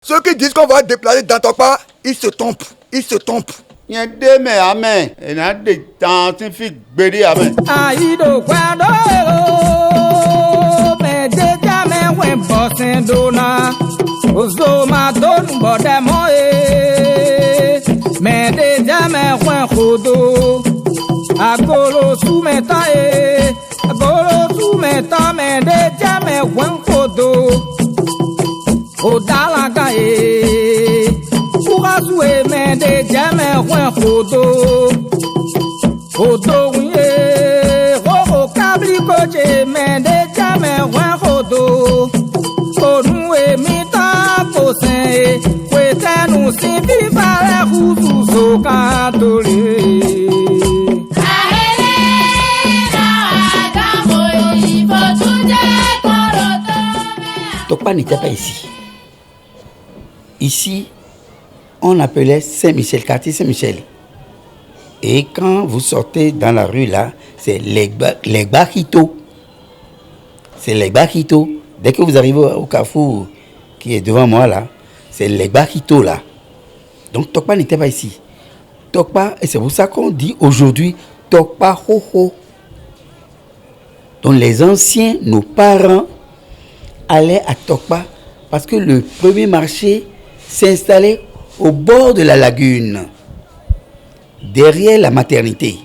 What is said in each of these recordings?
Ceux qui disent qu'on va déplacer dans Tokpa, ils se trompent. Ils se trompent. Il y a des mais amen. Il y a des temps qui font béni amen. Aïdo kwado me deja me wen bossen dona ozo ma don bodemo me deja me wen khodo agolo sou meta agolo sou meta me deja me wen khodo odalaga Ourasoué me deja me wen khodo Odo wiye, roho kabli koje, mende jame wen rodo. Onue mita kosen, kwete nou si vivare huzu so katole. Tokpa n'était pas ici. Ici, on appelait Saint-Michel, quartier Saint-Michel. Et quand vous sortez dans la rue là, c'est les Barquito. C'est les Barquito. Dès que vous arrivez au carrefour qui est devant moi là, c'est les Barquito là. Donc Tokpa n'était pas ici. Tokpa, et c'est pour ça qu'on dit aujourd'hui Tokpa ho ho. Donc les anciens, nos parents, allaient à Tokpa parce que le premier marché s'installait au bord de la lagune. Derrière la maternité.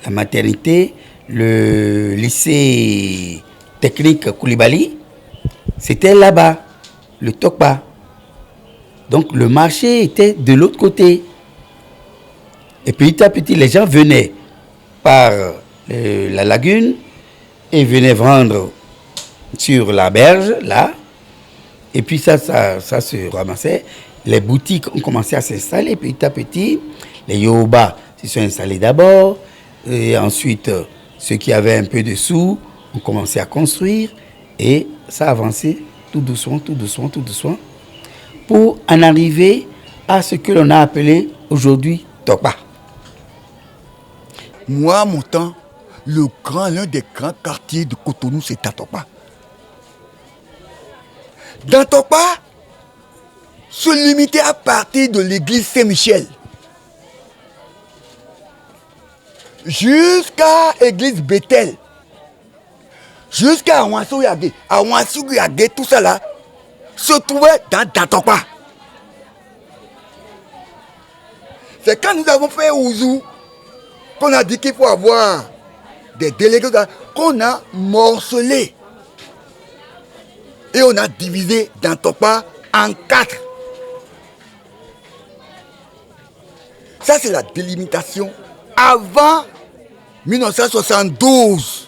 La maternité, le lycée technique Koulibaly, c'était là-bas, le Tokpa. Donc le marché était de l'autre côté. Et petit à petit, les gens venaient par la lagune et venaient vendre sur la berge, là. Et puis ça se ramassait. Les boutiques ont commencé à s'installer petit à petit. Les Yoruba s'y sont installés d'abord, et ensuite ceux qui avaient un peu de sous ont commencé à construire, et ça a avancé tout doucement, pour en arriver à ce que l'on a appelé aujourd'hui Tokpa. Moi, à mon temps, l'un des grands quartiers de Cotonou, c'est à Tokpa. Dans Tokpa, se limiter à partir de l'église Saint-Michel jusqu'à l'église Bethel, jusqu'à Awansou Yagé, tout ça là, se trouvait dans Tokpa. C'est quand nous avons fait Ouzou, qu'on a dit qu'il faut avoir des délégués, qu'on a morcelé. Et on a divisé dans Tokpa en 4. Ça, c'est la délimitation avant 1972.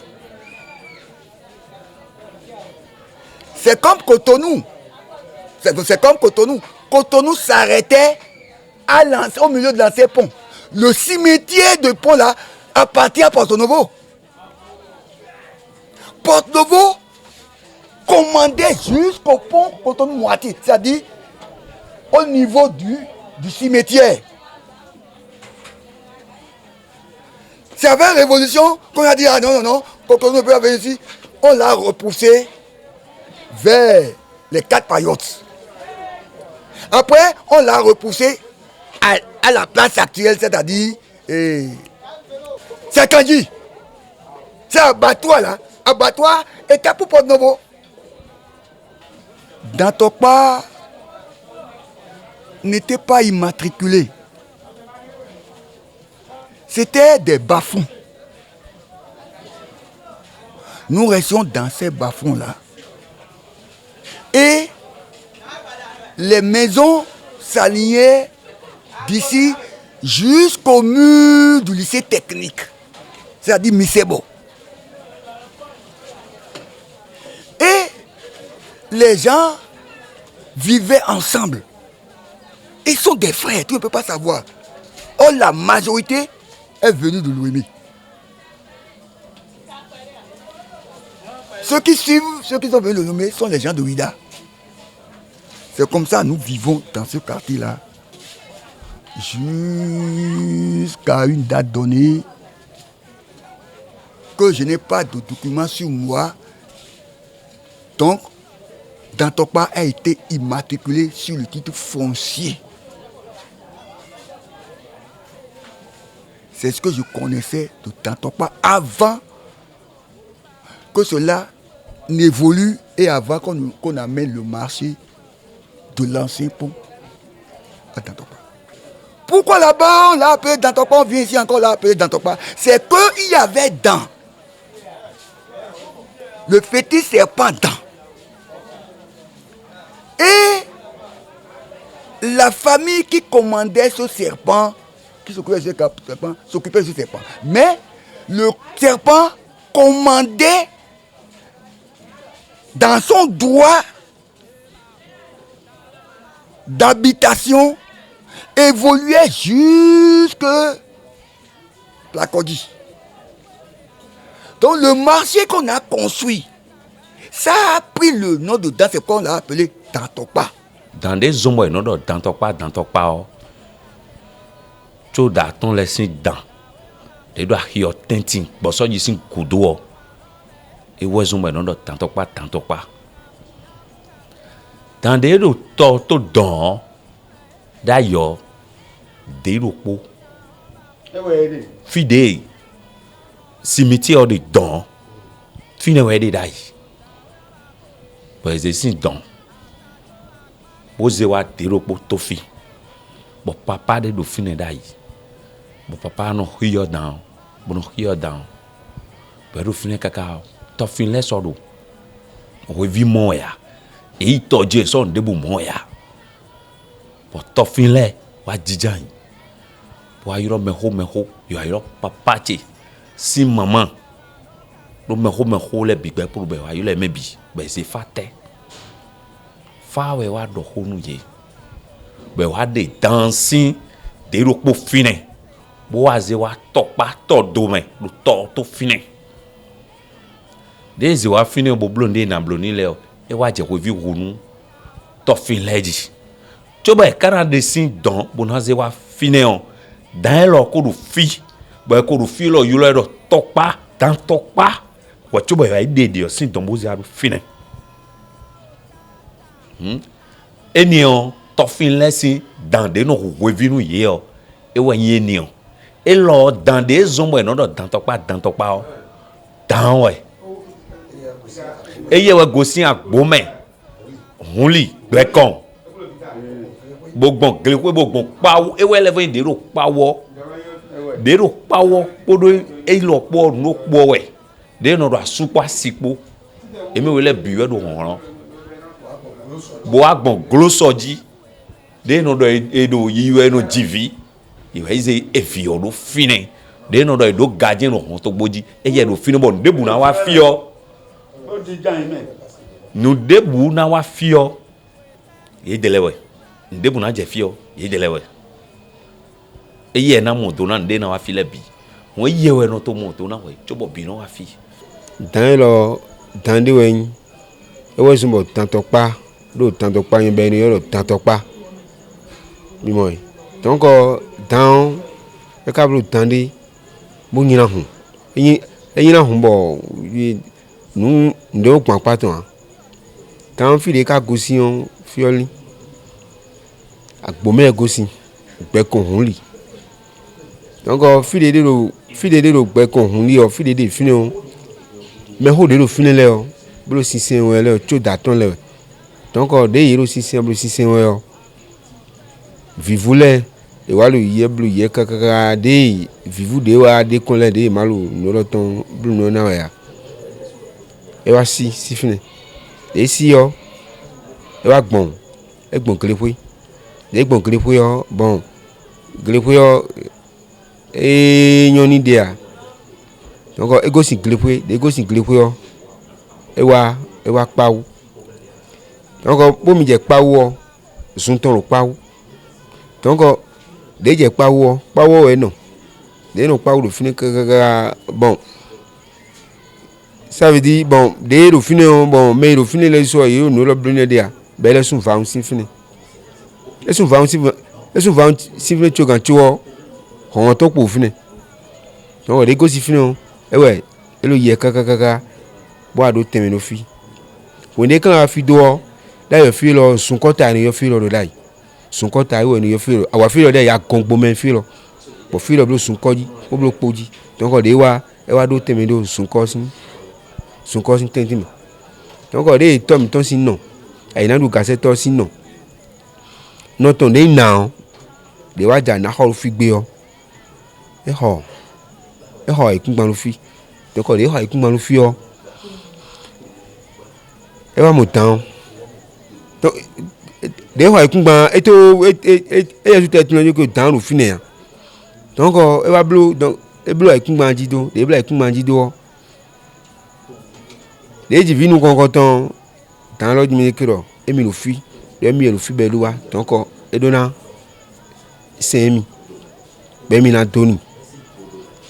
C'est comme Cotonou. C'est comme Cotonou. Cotonou s'arrêtait au milieu de l'ancien pont. Le cimetière de pont là appartient à Porto-Novo. Porto-Novo commandait jusqu'au pont Cotonou-Moiti, c'est-à-dire au niveau du cimetière. C'est avec la révolution qu'on a dit, ah non, Cotonou ne peut pas venir ici. On l'a repoussé vers les 4 paillotes. Après, on l'a repoussé à la place actuelle, c'est-à-dire, c'est Kandji. C'est abattoir là. Abattoir et Capou Porto-Novo. Dans Tokpa, n'était pas immatriculé. C'était des bas-fonds. Nous restions dans ces bas-fonds-là. Et les maisons s'alignaient d'ici jusqu'au mur du lycée technique. C'est-à-dire Misebo. Et les gens vivaient ensemble. Ils sont des frères, tu ne peux pas savoir. Or, la majorité est venue de l'Ouémé. Ceux qui suivent, ceux qui sont venus de l'Ouémé sont les gens de Ouida. C'est comme ça nous vivons dans ce quartier-là. Jusqu'à une date donnée que je n'ai pas de documents sur moi. Donc, Dantokpa a été immatriculé sur le titre foncier. C'est ce que je connaissais de Dantokpa avant que cela n'évolue et avant qu'on amène le marché de l'ancien pont à Dantokpa. Pourquoi là-bas on l'a appelé Dantokpa, on vient ici encore l'a appelé Dantokpa? C'est qu'il y avait dans le fétiche serpent dans. Et la famille qui commandait ce serpent, qui s'occupait de ce serpent, s'occupait de ce serpent. Mais le serpent commandait dans son droit d'habitation, évoluait jusque la Codie. Donc le marché qu'on a construit, ça a pris le nom de dans ce qu'on l'a appelé Dantokpa. Dans des zones où il y a Dantokpa, tu dois ton laisser dans. Tu dois y tintin, bon ça ici kudo. Et où est-ce que il y a Dantokpa. Dans des to dans d'ailleurs des repos. Fidèle cimetière de dans. Finalement des d'ailleurs. Parce que c'est dans. Bozewa dero po tofi. Bo papa de do fine dai. Bo papa no hiyo down. Bo no hiyo down. Bo do fine kaka. To fine sodo. O vi moya. E to je son de bu moya. Bo to fine wa jijan. Bo ayro meho. Yo ayro papa che. Si maman. Do meho le bigbe pour be ayo le mebi. Be se fate. Fawe wa do honu ye be wa de dancing de ro po fine bo wa ze wa topa to do me do to fine de ze wa fine bo blonde na bloni le e wa je ko vi honu to fin leji to be kana de sin don bo na ze wa fine on dan lo ko do fi bo ko do fi lo yu lo do topa dan topa wa to be wa de sin don bo ze a fine. Enion tofin lesi dans de nos revenu hier et ouais enion et là dans des zones non Dantokpa dans ouais et y a gosi a gbome hunli glekon bogbon glekwe bogbon pawo e we level de ro pawo podo e lo po no po we de no do asupa sipo emi we le biwe do honran bo agbon glosoji de no do edo yiwe no jivi iwe ize efio do fine de no do edo gadien no hon to gboji eye do fine bo debu na wa fio ó ti jan ime nu debu na wa fio ye delewe debu na je fio ye delewe eye na mo do na de na wa file bi won yewe no to mo to na we chobo bi no wa fi dan lo dan de wen e wo sun bo Dantokpa do Dantokpa yin be ni yo Dantokpa mi mo donc dan e ka blu tandi bo yin na hun yin na hun bo nu ndo pon paton tan fi de ka gosi on fioli agbome gosi gbe kon hun li donc fi de do gbe kon hun li o fi de fini on me ho de do fini le o blo sisen we le o cho daton le donc de yero sisen blo sisen we o vivule e wa lu ye blu ye kaka de vivu de wa de kon le de malu no lo ton blu no na ya e wa si fini e si yo e wa gbon klepu de gbon klepu yo bon klepu yo e nyoni de a donc e go si klepu yo e wa pawu donc bo mi je pawu sun ton ro pawu donc de je pawu e no de no pawu do fini kaka bon ça veut dire bon de do fini bon mais do fini le so yo no lo brune de a be le sun fa un sin fini e sun fa un sin fini chogan chuo hon to po fini donc de go si fini e we e lo ye kaka bo ado teme no fi won de kan a fi do d'ailleurs filo son kota ni yo filo do dai son kota yo ni yo filo awa filo de ya gongbo men filo bo filo blo sun koji o blo poji donc de wa e wa do temi do sun kosin tentime donc de tom ton sin non ai na du gase to sin non no ton de now de wa ja na ho fi gbe o e ho ikun gban lo fi donc de ho ikun gban lo fi o e wa mo tan donc de ho ikun gban e to e yesu te tun ko tan lo fi ne ya donc e wa blo donc e blo ikun gban ji do de blo ikun gban ji do de ji vinu kon ton tan lo mi kiro e mi lo fi de mi lo fi be lo wa donc e do na semi be mi na toni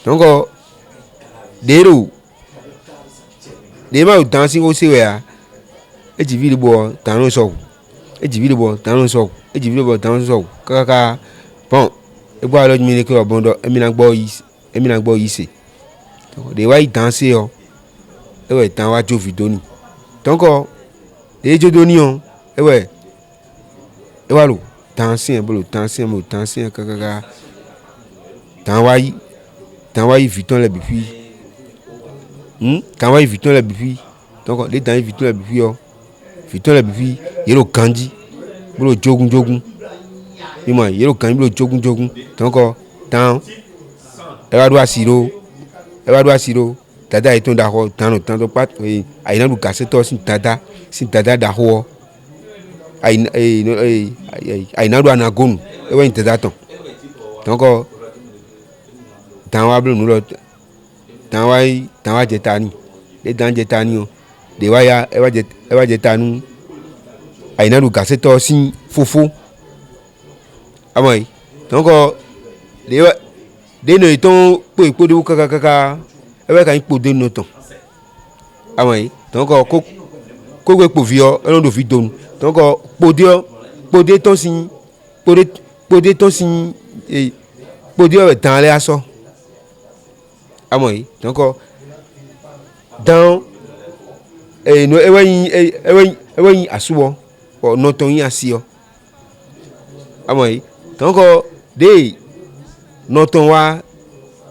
donc de ma tan si o se we a e ji vi bo tan lo so e ji vi bo tan lo so e ji vi bo tan lo so kaka bon e bo lo mi kiro bon do e mi na gbo yi se donc de wa danser o e we tan wa jo video ni donc de jo do ni o e wa lo danser bo lo danser kaka tan wa yi viton le bifi tan wa yi viton le bifi donc de tan yi viton le bifi o viton le bifi yero kanji bo lo jogun mi mo yero kanji bo lo jogun donc tan e wa do asiro dada eton da ho tan to pat ai na du gase to sin dada da ho ai na do anagon e wa dada ton donc tan wa blo nulo tan wa jetani de dan jetani o de wa ya e wa jetanu ai na du gase to sin fofo amoi donc de no iton pe de kaka e wa kan ipo de no ton amoi donc ko gbe po vio e no do fi don donc pode ton sin pode ton sin e pode o tan le aso amoi donc dans e no e wa yin asuwo o no ton yin asio amoi donc de no ton wa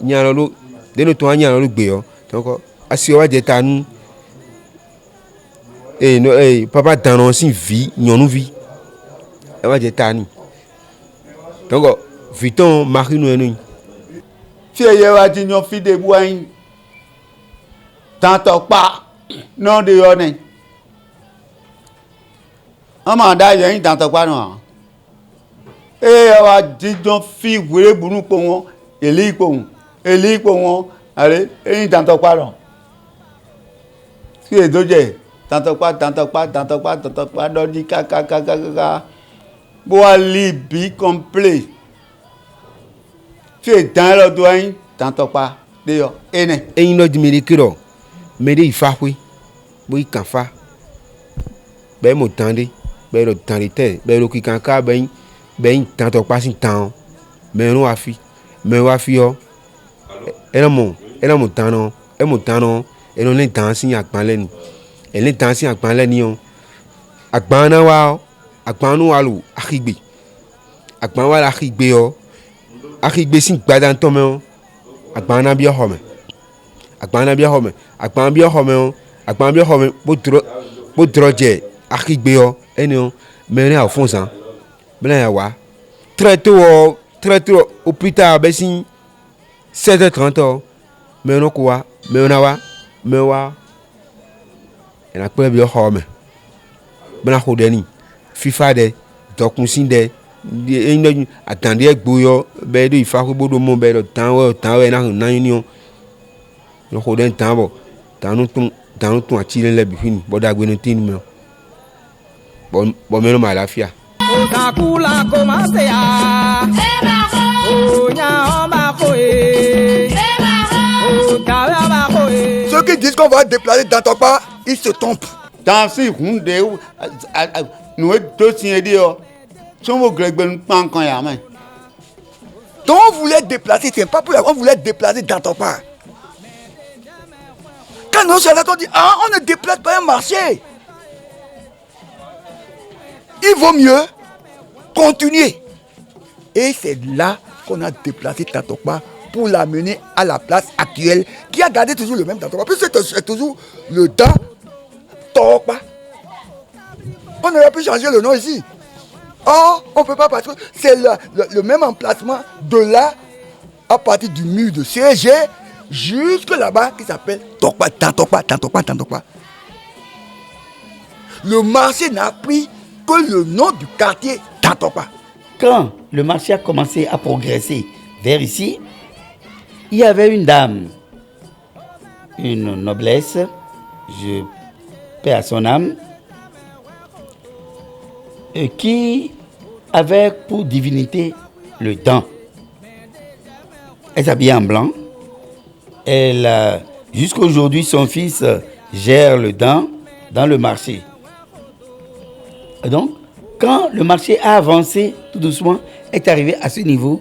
nyan lo de no ton wa nyan lo gbe o donc asio wa je tanu e no papa danon sin vi nyonu vi e wa je tanu donc viton mari no enu fi ye wa ti yan fi de buain tanto pa no de yo ni ama da ye tanto pa no e wa ti don fi were buru po won eli po won ale e tanto pa no fi e doje tanto pa do di ka bo ali bi complet fi dan lo do yin tanto pa de yo ene eyin lo di mi kiro me de ifahwe bo ikanfa be mo tande be lo tanite be lo kikanka be tanto pa sin tan me ro afi o ena mo tano e no le dancing agban le ni e le dancing agban le ni o agban na wa agban nu wa lo akigbe agban wa la akigbe o akigbe sin gbadan to me o agban na bi o me agban bi o me bo dro je akigbe o eni o me ni afonsan bla ya wa très tôt au plus tard be sin 7h30 o me no ko wa me wa ena pe bi o me bla ko de ni fifa de dokun sin de eyin atande egboyo be do ifa ko bodo mo be do tan we na ni o no ko den tan bo tanu tun atile le bi fini bo da gbe no tin me bo me no ma lafia Kakula commence à Ceux qui disent qu'on va déplacer dans ton pas, ils se trompent. Dans si hunde nous dossier dio son mo gregbe pan kan ya men. Donc on voulait déplacer, c'est pas pour on voulait déplacer dans ton pas. Quand nos soldats ont dit, ah, on ne déplace pas un marché. il vaut mieux continuer. Et c'est là qu'on a déplacé Tantokpa pour l'amener à la place actuelle qui a gardé toujours le même Tantokpa. Puisque c'est toujours le Tantokpa. On aurait pu changer le nom ici. Or, on ne peut pas parce que c'est le même emplacement de là, à partir du mur de CG, jusque là-bas, qui s'appelle Tantokpa. Le marché n'a pris que le nom du quartier Tantokpa. Quand le marché a commencé à progresser vers ici, il y avait une dame, une noblesse, je paie à son âme, qui avait pour divinité le dent. Elle s'habillait en blanc. Jusqu'à aujourd'hui, son fils gère le dent dans le marché. Et donc, quand le marché a avancé tout doucement, est arrivé à ce niveau,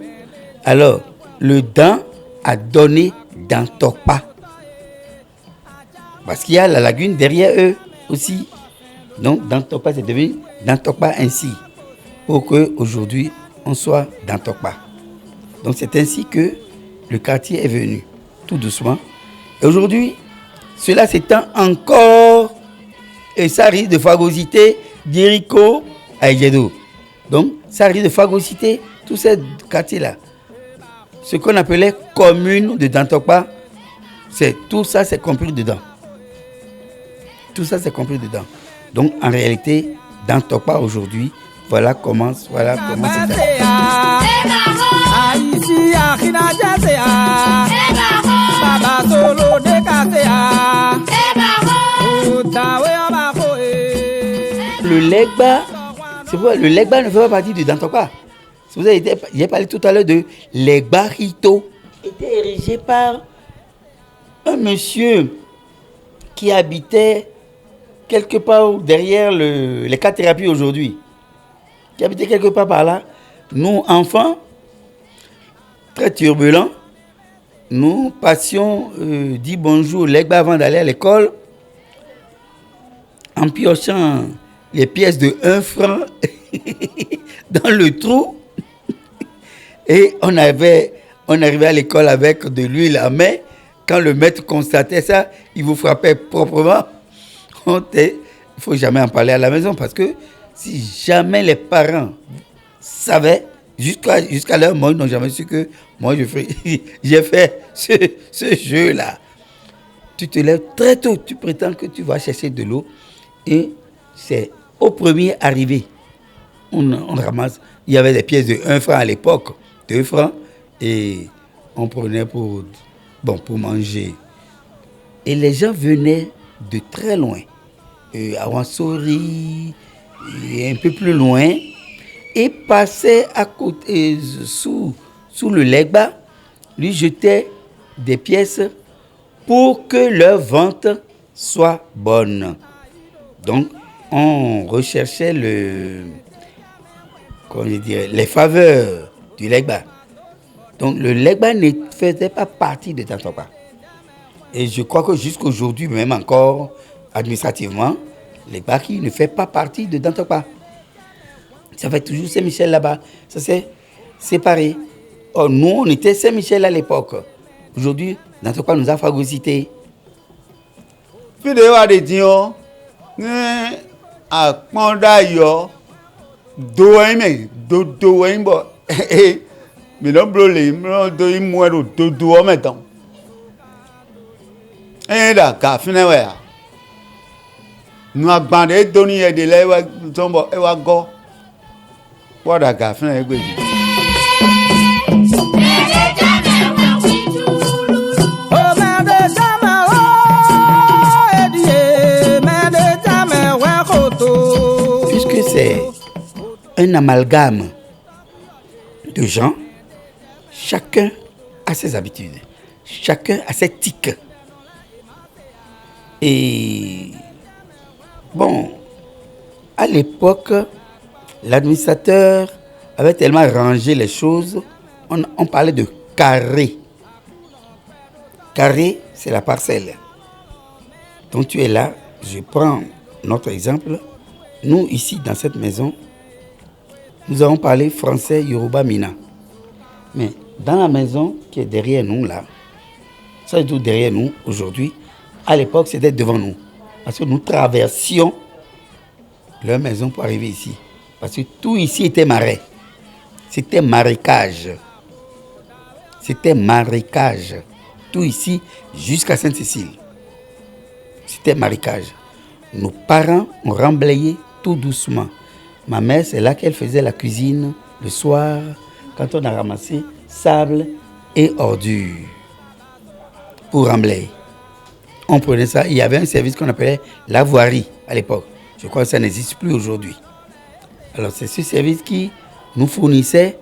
alors le dent a donné Dantokpa. Parce qu'il y a la lagune derrière eux aussi. Donc, Dantokpa, c'est devenu Dantokpa ainsi. Pour qu'aujourd'hui, on soit Dantokpa. Donc, c'est ainsi que le quartier est venu, tout doucement. Et aujourd'hui, cela s'étend encore et ça risque de phagocyter d'Irico à Ejedo. Donc, ça risque de phagocyter tous ces quartiers-là. Ce qu'on appelait commune de Dantokpa, tout ça, c'est compris dedans. Tout ça, c'est compris dedans. Donc, en réalité, Dantokpa aujourd'hui, voilà comment c'est fait. Le Legba, c'est pourquoi le Legba ne fait pas partie de Dantokpa. J'ai parlé tout à l'heure de Legba Rito. Était érigé par un monsieur qui habitait quelque part derrière les 4 thérapies aujourd'hui. Qui habitait quelque part par là. Nous, enfants, très turbulents, nous passions dit bonjour au Legba avant d'aller à l'école en piochant les pièces de 1 franc dans le trou. Et on arrivait à l'école avec de l'huile à main. Quand le maître constatait ça, il vous frappait proprement. Il ne faut jamais en parler à la maison parce que si jamais les parents savaient, jusqu'à leur mort, ils n'ont jamais su que moi j'ai fait ce jeu-là. Tu te lèves très tôt, tu prétends que tu vas chercher de l'eau et c'est au premier arrivé. On ramasse. Il y avait des pièces de 1 franc à l'époque, 2 francs, et on prenait pour manger. Et les gens venaient de très loin, à Wansori, et un peu plus loin, et passaient à côté, sous le Legba, lui jetaient des pièces pour que leur vente soit bonne. Donc, on recherchait les faveurs du Legba. Donc, le Legba ne faisait pas partie de Dantokpa. Et je crois que jusqu'à aujourd'hui, même encore administrativement, Legba qui ne fait pas partie de Dantokpa. Ça fait toujours Saint-Michel là-bas. Ça s'est séparé. Or, nous, on était Saint-Michel à l'époque. Aujourd'hui, Dantokpa nous a phagocyté. Vidéo à des dions, à Pandayo, Doaime, Doaimbo, mais non, brûlé, non, Doaimouero, Dodo, maintenant. Et là, Kafinewa, nous avons bandé, donné des lèvres, nous sommes à go. What a Kafinewa. Puisque c'est un amalgame de gens, chacun a ses habitudes, chacun a ses tics. Et bon, à l'époque, l'administrateur avait tellement rangé les choses, on parlait de carré. Carré, c'est la parcelle. Donc tu es là, je prends notre exemple. Nous, ici, dans cette maison, nous avons parlé français, Yoruba, Mina. Mais dans la maison qui est derrière nous, là, ça est tout derrière nous aujourd'hui, à l'époque, c'était devant nous. Parce que nous traversions leur maison pour arriver ici. Parce que tout ici était marais. C'était marécage. C'était marécage. Tout ici jusqu'à Sainte-Cécile. C'était marécage. Nos parents ont remblayé tout doucement. Ma mère, c'est là qu'elle faisait la cuisine le soir, quand on a ramassé sable et ordures pour remblayer. On prenait ça. Il y avait un service qu'on appelait la voirie à l'époque. Je crois que ça n'existe plus aujourd'hui. Alors c'est ce service qui nous fournissait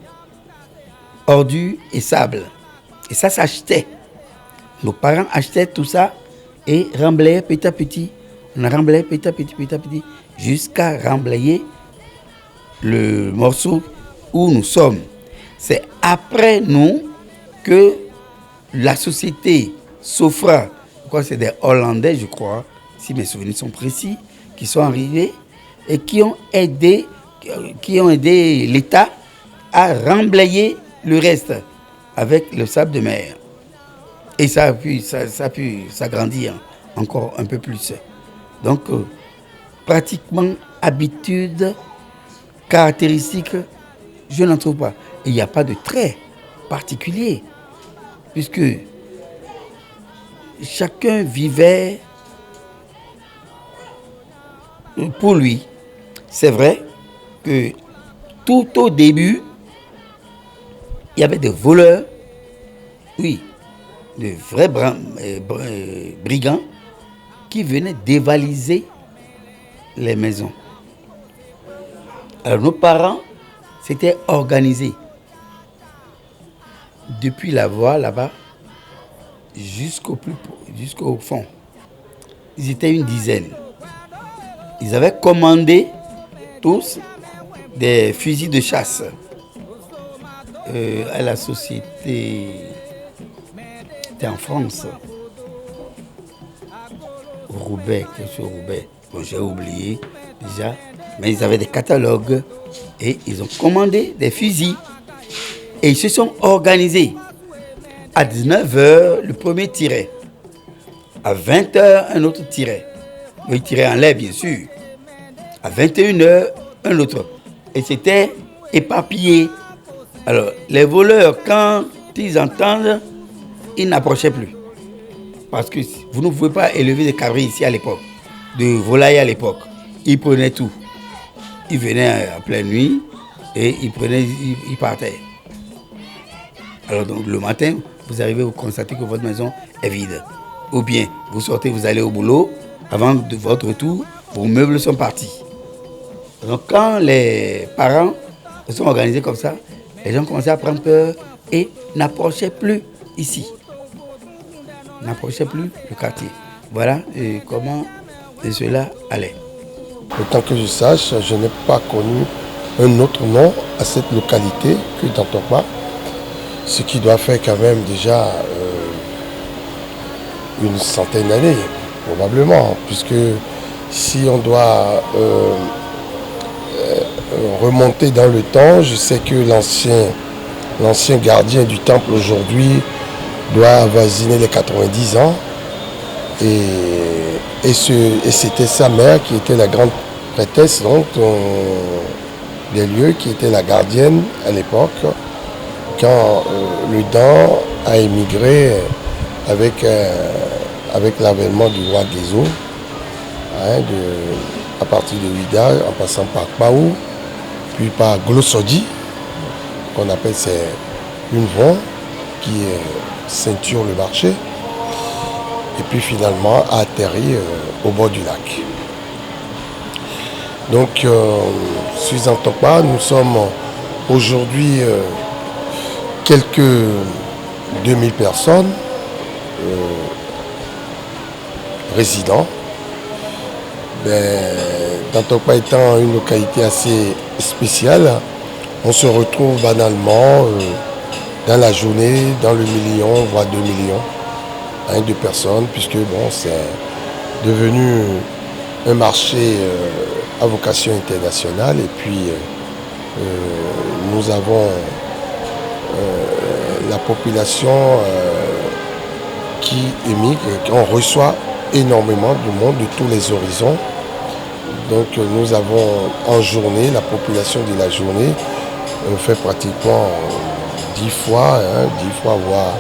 ordures et sable. Et ça s'achetait. Nos parents achetaient tout ça et remblayaient petit à petit. On a remblayé petit à petit, jusqu'à remblayer le morceau où nous sommes. C'est après nous que la société Sofra, c'est des Hollandais, je crois, si mes souvenirs sont précis, qui sont arrivés et qui ont aidé l'État à remblayer le reste avec le sable de mer. Et ça a pu s'agrandir encore un peu plus. Donc, pratiquement, habitude, caractéristique, je n'en trouve pas. Il n'y a pas de trait particulier, puisque chacun vivait pour lui. C'est vrai que tout au début, il y avait des voleurs, oui, de vrais brigands qui venaient dévaliser les maisons. Alors nos parents s'étaient organisés depuis la voie là-bas jusqu'au fond. Ils étaient une dizaine. Ils avaient commandé tous des fusils de chasse à la société. C'était en France. Roubaix, quelque chose Roubaix. Bon, j'ai oublié déjà. Mais ils avaient des catalogues et ils ont commandé des fusils. Et ils se sont organisés. À 19h, le premier tirait. À 20h, un autre tirait. Il tirait en l'air, bien sûr. À 21h, un autre. Et c'était éparpillé. Alors, les voleurs, quand ils entendent, ils n'approchaient plus. Parce que vous ne pouvez pas élever des cabris ici à l'époque, de volailles à l'époque. Ils prenaient tout. Ils venaient en pleine nuit et ils partaient. Alors donc le matin, vous arrivez, vous constatez que votre maison est vide. Ou bien vous sortez, vous allez au boulot, avant de votre retour, vos meubles sont partis. Donc quand les parents se sont organisés comme ça, les gens commençaient à prendre peur et n'approchaient plus ici. N'approchaient plus le quartier. Voilà comment cela allait. Autant que je sache, je n'ai pas connu un autre nom à cette localité que Dantokpa, ce qui doit faire quand même déjà une centaine d'années, probablement, puisque si on doit remonter dans le temps, je sais que l'ancien gardien du temple aujourd'hui doit avoisiner les 90 ans, et c'était sa mère qui était la grande prêtresse donc, des lieux, qui était la gardienne à l'époque, quand le Dan a émigré avec l'avènement du roi Guézo, à partir de Ouida, en passant par Paou, puis par Glossodi, qu'on appelle c'est une voie qui ceinture le marché, et puis finalement a atterri au bord du lac. Donc, suis en Tokpa, nous sommes aujourd'hui quelques 2000 personnes résidents. Tokpa étant une localité assez spéciale, on se retrouve banalement dans la journée, dans le million, voire 2 millions de personnes, puisque bon, c'est devenu un marché à vocation internationale, et puis Nous avons la population qui émigre, on reçoit énormément de monde de tous les horizons. Donc nous avons en journée, la population de la journée fait pratiquement 10 fois, 10 fois voire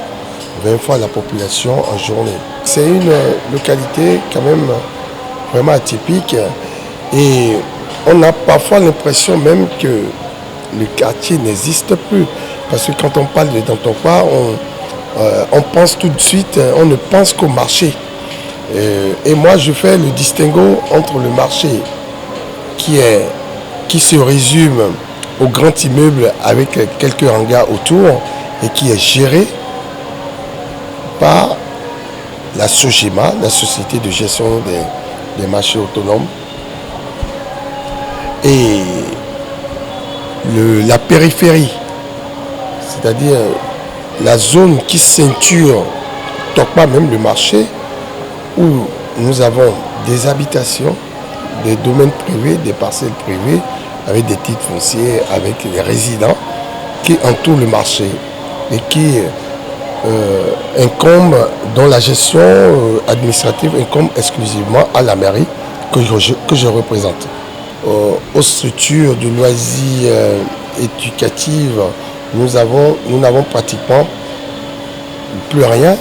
20 fois la population en journée. C'est une localité quand même vraiment atypique et on a parfois l'impression même que le quartier n'existe plus. Parce que quand on parle de Dantokwa, on pense tout de suite, on ne pense qu'au marché. Et moi je fais le distinguo entre le marché qui se résume au grand immeuble avec quelques hangars autour et qui est géré par la SOGEMA, la Société de gestion des marchés autonomes, et la périphérie, c'est-à-dire la zone qui ceinture Tokpa, même le marché, où nous avons des habitations, des domaines privés, des parcelles privées, avec des titres fonciers, avec les résidents qui entourent le marché et qui incombe, dont la gestion administrative incombe exclusivement à la mairie que je représente. Aux structures de loisirs éducatives, nous n'avons pratiquement plus rien,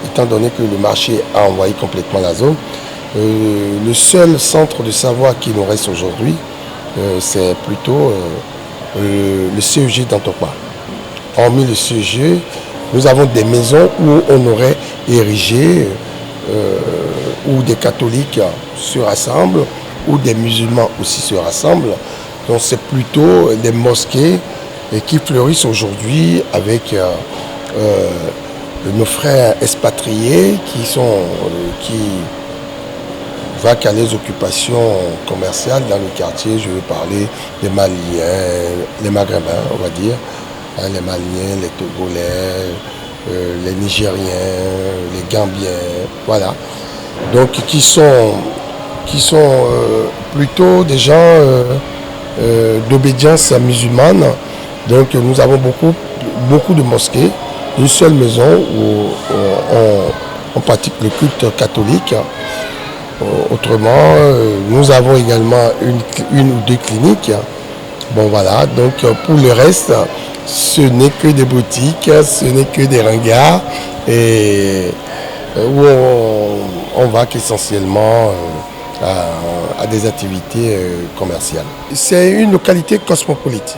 étant donné que le marché a envahi complètement la zone. Le seul centre de savoir qui nous reste aujourd'hui, c'est plutôt le CEG d'Antokwa. Hormis le CEG, nous avons des maisons où on aurait érigé, où des catholiques se rassemblent, où des musulmans aussi se rassemblent. Donc c'est plutôt des mosquées qui fleurissent aujourd'hui avec nos frères expatriés qui vaquent à les occupations commerciales dans le quartier. Je veux parler des Maliens, les Maghrébins, on va dire, les Maliens, les Togolais, les Nigériens, les Gambiens, voilà. Donc qui sont plutôt des gens d'obédience musulmane. Donc nous avons beaucoup de mosquées, une seule maison où on pratique le culte catholique. Autrement, nous avons également une ou deux cliniques. Bon voilà, donc pour le reste, ce n'est que des boutiques, ce n'est que des ringards et où on va qu'essentiellement à des activités commerciales. C'est une localité cosmopolite.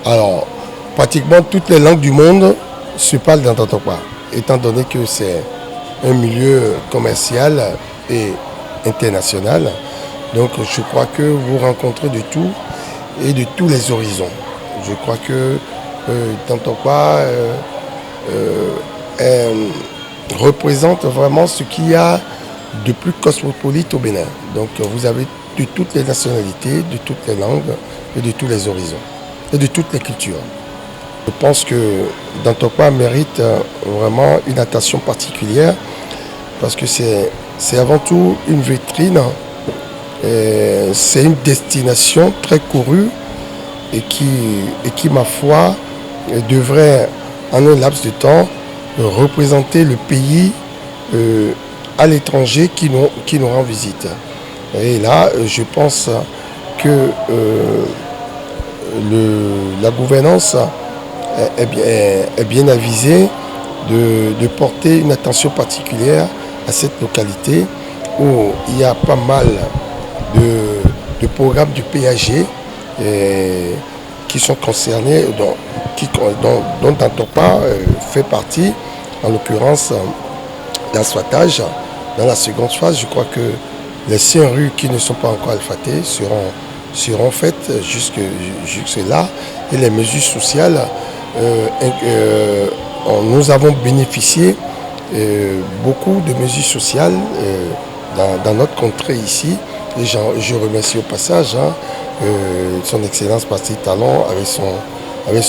Alors, pratiquement toutes les langues du monde se parlent dans Dantokwa, étant donné que c'est un milieu commercial et international. Donc je crois que vous rencontrez de tout et de tous les horizons. Je crois que Dantokwa représente vraiment ce qu'il y a de plus cosmopolite au Bénin. Donc vous avez de toutes les nationalités, de toutes les langues et de tous les horizons et de toutes les cultures. Je pense que Dantokwa mérite vraiment une attention particulière parce que c'est avant tout une vitrine, c'est une destination très courue et qui ma foi, devrait en un laps de temps représenter le pays à l'étranger qui nous rend visite. Et là, je pense que la gouvernance est bien avisée de porter une attention particulière à cette localité où il y a pas mal de programmes du PAG qui sont concernés, dont Dantokwa fait partie, en l'occurrence l'asphaltage. Dans la seconde phase, je crois que les 5 rues qui ne sont pas encore alphatées seront faites jusque-là. Et les mesures sociales, nous avons bénéficié beaucoup de mesures sociales dans notre contrée ici. Et je remercie au passage son Excellence Patrice Talon avec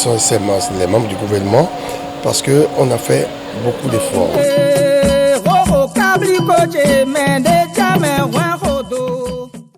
les membres du gouvernement parce qu'on a fait beaucoup d'efforts.